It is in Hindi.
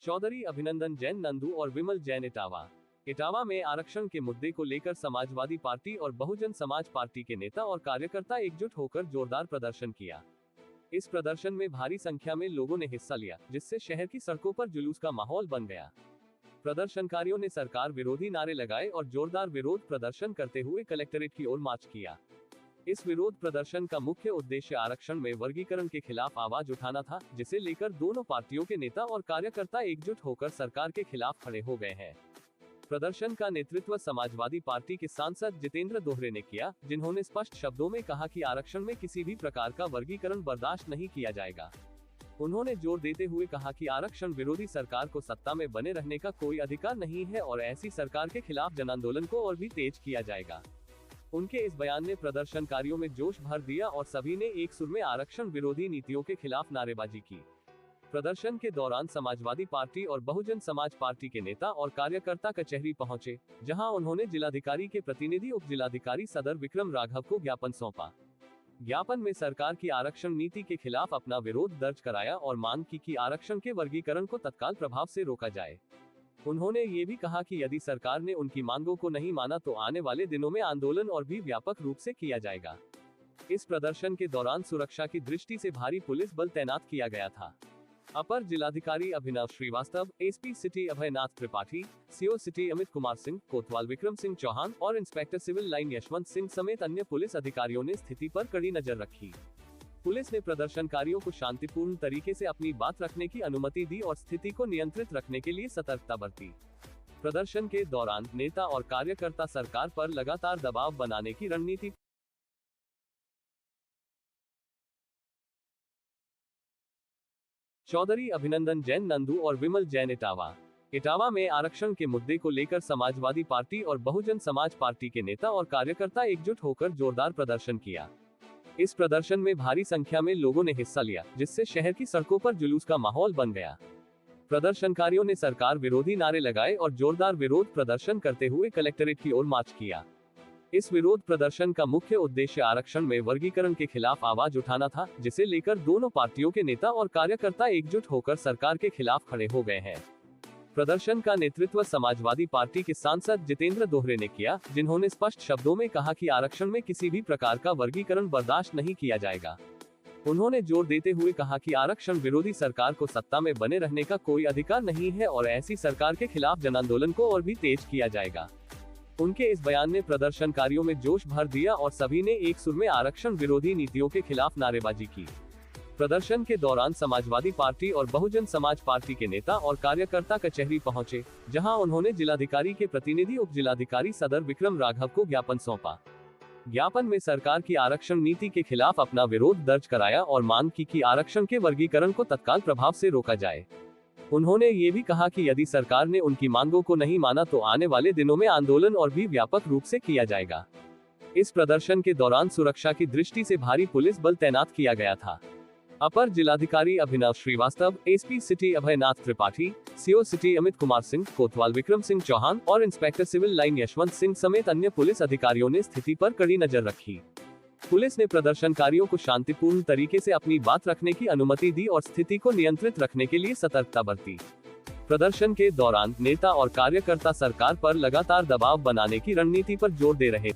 चौधरी अभिनंदन जैन नंदू और विमल जैन इटावा में आरक्षण के मुद्दे को लेकर समाजवादी पार्टी और बहुजन समाज पार्टी के नेता और कार्यकर्ता एकजुट होकर जोरदार प्रदर्शन किया। इस प्रदर्शन में भारी संख्या में लोगों ने हिस्सा लिया, जिससे शहर की सड़कों पर जुलूस का माहौल बन गया। प्रदर्शनकारियों ने सरकार विरोधी नारे लगाए और जोरदार विरोध प्रदर्शन करते हुए कलेक्ट्रेट की ओर मार्च किया। इस विरोध प्रदर्शन का मुख्य उद्देश्य आरक्षण में वर्गीकरण के खिलाफ आवाज उठाना था, जिसे लेकर दोनों पार्टियों के नेता और कार्यकर्ता एकजुट होकर सरकार के खिलाफ खड़े हो गए हैं। प्रदर्शन का नेतृत्व समाजवादी पार्टी के सांसद जितेंद्र दोहरे ने किया, जिन्होंने स्पष्ट शब्दों में कहा कि आरक्षण में किसी भी प्रकार का वर्गीकरण बर्दाश्त नहीं किया जाएगा। उन्होंने जोर देते हुए कहा कि आरक्षण विरोधी सरकार को सत्ता में बने रहने का कोई अधिकार नहीं है और ऐसी सरकार के खिलाफ जन आंदोलन को और भी तेज किया जाएगा। उनके इस बयान ने प्रदर्शनकारियों में जोश भर दिया और सभी ने एक सुर में आरक्षण विरोधी नीतियों के खिलाफ नारेबाजी की। प्रदर्शन के दौरान समाजवादी पार्टी और बहुजन समाज पार्टी के नेता और कार्यकर्ता कचहरी पहुंचे, जहां उन्होंने जिलाधिकारी के प्रतिनिधि उप जिलाधिकारी सदर विक्रम राघव को ज्ञापन सौंपा। ज्ञापन में सरकार की आरक्षण नीति के खिलाफ अपना विरोध दर्ज कराया और मांग की कि आरक्षण के वर्गीकरण को तत्काल प्रभाव से रोका जाए। उन्होंने ये भी कहा कि यदि सरकार ने उनकी मांगों को नहीं माना तो आने वाले दिनों में आंदोलन और भी व्यापक रूप से किया जाएगा। इस प्रदर्शन के दौरान सुरक्षा की दृष्टि से भारी पुलिस बल तैनात किया गया था। अपर जिलाधिकारी Abhinav Srivastava, SP city Abhaynath Tripathi, CO city Amit Kumar Singh, कोतवाल विक्रम सिंह चौहान और inspector civil line Yashwant Singh समेत अन्य पुलिस अधिकारियों ने स्थिति पर कड़ी नजर रखी। पुलिस ने प्रदर्शनकारियों को शांतिपूर्ण तरीके से अपनी बात रखने की अनुमति दी और स्थिति को नियंत्रित रखने के लिए सतर्कता बरती। प्रदर्शन के दौरान नेता और कार्यकर्ता सरकार पर लगातार दबाव बनाने की रणनीति चौधरी अभिनंदन जैन नंदू और विमल जैन इटावा में आरक्षण के मुद्दे को लेकर समाजवादी पार्टी और बहुजन समाज पार्टी के नेता और कार्यकर्ता एकजुट होकर जोरदार प्रदर्शन किया। इस प्रदर्शन में भारी संख्या में लोगों ने हिस्सा लिया, जिससे शहर की सड़कों पर जुलूस का माहौल बन गया। प्रदर्शनकारियों ने सरकार विरोधी नारे लगाए और जोरदार विरोध प्रदर्शन करते हुए कलेक्ट्रेट की ओर मार्च किया। इस विरोध प्रदर्शन का मुख्य उद्देश्य आरक्षण में वर्गीकरण के खिलाफ आवाज उठाना था, जिसे लेकर दोनों पार्टियों के नेता और कार्यकर्ता एकजुट होकर सरकार के खिलाफ खड़े हो गए हैं। प्रदर्शन का नेतृत्व समाजवादी पार्टी के सांसद जितेंद्र दोहरे ने किया, जिन्होंने स्पष्ट शब्दों में कहा कि आरक्षण में किसी भी प्रकार का वर्गीकरण बर्दाश्त नहीं किया जाएगा। उन्होंने जोर देते हुए कहा कि आरक्षण विरोधी सरकार को सत्ता में बने रहने का कोई अधिकार नहीं है और ऐसी सरकार के खिलाफ जन आंदोलन को और भी तेज किया जाएगा। उनके इस बयान ने प्रदर्शनकारियों में जोश भर दिया और सभी ने एक सुर में आरक्षण विरोधी नीतियों के खिलाफ नारेबाजी की। प्रदर्शन के दौरान समाजवादी पार्टी और बहुजन समाज पार्टी के नेता और कार्यकर्ता कचहरी पहुंचे, जहां उन्होंने जिलाधिकारी के प्रतिनिधि उप जिलाधिकारी सदर विक्रम राघव को ज्ञापन सौंपा। ज्ञापन में सरकार की आरक्षण नीति के खिलाफ अपना विरोध दर्ज कराया और मांग की कि आरक्षण के वर्गीकरण को तत्काल प्रभाव से रोका जाए। उन्होंने ये भी कहा कि यदि सरकार ने उनकी मांगों को नहीं माना तो आने वाले दिनों में आंदोलन और भी व्यापक रूप से किया जाएगा। इस प्रदर्शन के दौरान सुरक्षा की दृष्टि से भारी पुलिस बल तैनात किया गया था। अपर जिलाधिकारी Abhinav Srivastava, SP city Abhaynath Tripathi, CO city Amit Kumar Singh, कोतवाल विक्रम सिंह चौहान और inspector civil line Yashwant Singh समेत अन्य पुलिस अधिकारियों ने स्थिति पर कड़ी नजर रखी। पुलिस ने प्रदर्शनकारियों को शांतिपूर्ण तरीके से अपनी बात रखने की अनुमति दी और स्थिति को नियंत्रित रखने के लिए सतर्कता बरती। प्रदर्शन के दौरान नेता और कार्यकर्ता सरकार पर लगातार दबाव बनाने की रणनीति पर जोर दे रहे।